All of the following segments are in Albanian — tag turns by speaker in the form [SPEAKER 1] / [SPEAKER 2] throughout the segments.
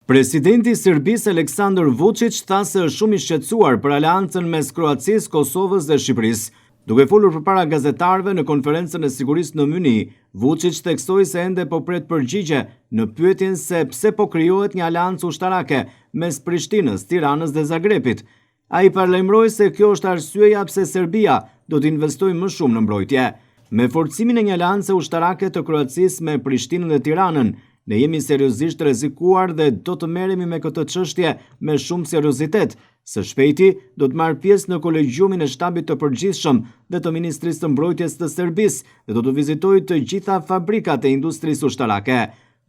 [SPEAKER 1] Presidenti i Serbisë Aleksandar Vučić tha se është shumë i shqetësuar për aleancën mes Kroacisë, Kosovës dhe Shqipërisë. Duke folur përpara gazetarëve në konferencën e sigurisë në Myni, Vučić theksoi se ende po pret përgjigje në pyetjen se pse po krijohet një aleancë ushtarake mes Prishtinës, Tiranës dhe Zagrebit. Ai paralajmëroi se kjo është arsyeja pse Serbia do të investojë më shumë në mbrojtje. Me forcimin e një aleance ushtarake të Kroacisë me Prishtinën dhe Tiranën, ne jemi seriozisht rrezikuar dhe do të merremi me këtë çështje me shumë seriozitet. Së shpejti do të marr pjesë në kolegjiumin e shtabit të përgjithshëm dhe të Ministrisë të Mbrojtjes të Serbisë dhe do të vizitoj të gjitha fabrikat e industrisë ushtarake.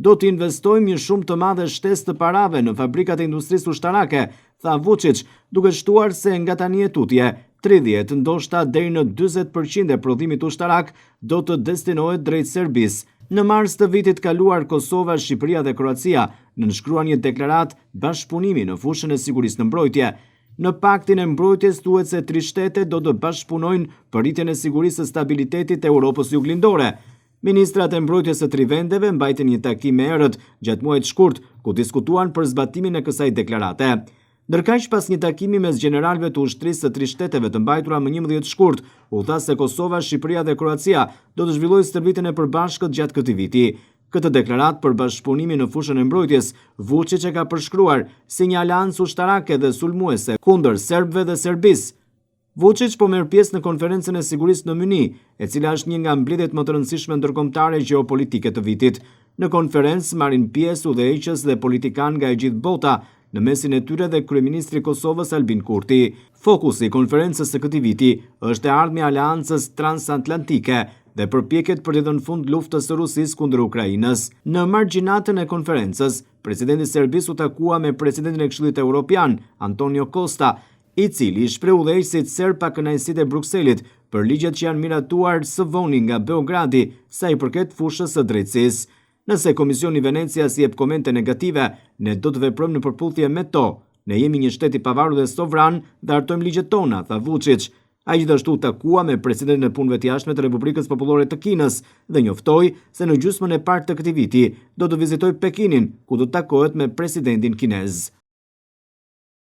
[SPEAKER 1] Do të investojmë një shumë të madhe shtesë të parave në fabrikat e industrisë ushtarake, tha Vučić, duke shtuar se nga tani e tutje 30, ndoshta deri në 40% e prodhimit ushtarak do të destinohet drejt Serbisë. Në mars të vitit kaluar, Kosova, Shqipëria dhe Kroacia nënshkruan një deklaratë bashkëpunimi në fushën e sigurisë në mbrojtje. Në paktin e mbrojtjes thuhet se 3 shtete do të bashkëpunojnë për rritjen e sigurisë së stabilitetit të Europës juglindore. Ministrat e mbrojtjes së 3 vendeve mbajtën një takim e errët gjatë muajit shkurt, ku diskutuan për zbatimin e kësaj deklarate. Ndërkaq, pas një takimi mes gjeneralëve të ushtrisë së 3 shteteve të mbajtura më 11 shkurt, u tha se Kosova, Shqipëria dhe Kroacia do të zhvillojnë stërvitjen e përbashkët gjatë këtij viti. Këtë deklaratë për bashkëpunimin në fushën e mbrojtjes, Vučić e ka përshkruar si një aleancë ushtarake dhe sulmuese kundër serbëve dhe Serbisë. Vučić po merr pjesë në konferencën e sigurisë në Myni, e cila është një nga mbledhjet më të rëndësishme ndërkombëtare gjeopolitike të vitit. Në konferencë marrin pjesë udhëheqës dhe politikanë nga e gjithë bota, në mesin e tyre dhe kryeministri i Kosovës Albin Kurti. Fokusi i konferencës së këtij viti është e ardhmja e aleancës transatlantike dhe përpjekjet për të dhënë fund luftës së Rusisë kundër Ukrainës. Në margjinatën e konferencës, presidenti i Serbisë u takua me presidentin e Këshillit Evropian, Antonio Costa, i cili shpreh udhëheqësit serb pa kënaqësitë e Brukselit për ligjet që janë miratuar së voni nga Beogradi sa i përket fushës së drejtësisë. Nëse Komisioni i Venecias i jep komente negative, ne do të veprojmë në përputhje me to. Ne jemi një shtet i pavarur dhe sovran dhe hartojmë ligjet tona, tha Vučić. Ai gjithashtu takua me presidentin e punëve të jashtme të Republikës Popullore të Kinës dhe njoftoi se në gjysmën e parë të këtij viti do të vizitojë Pekinin, ku do të takohet me presidentin kinez.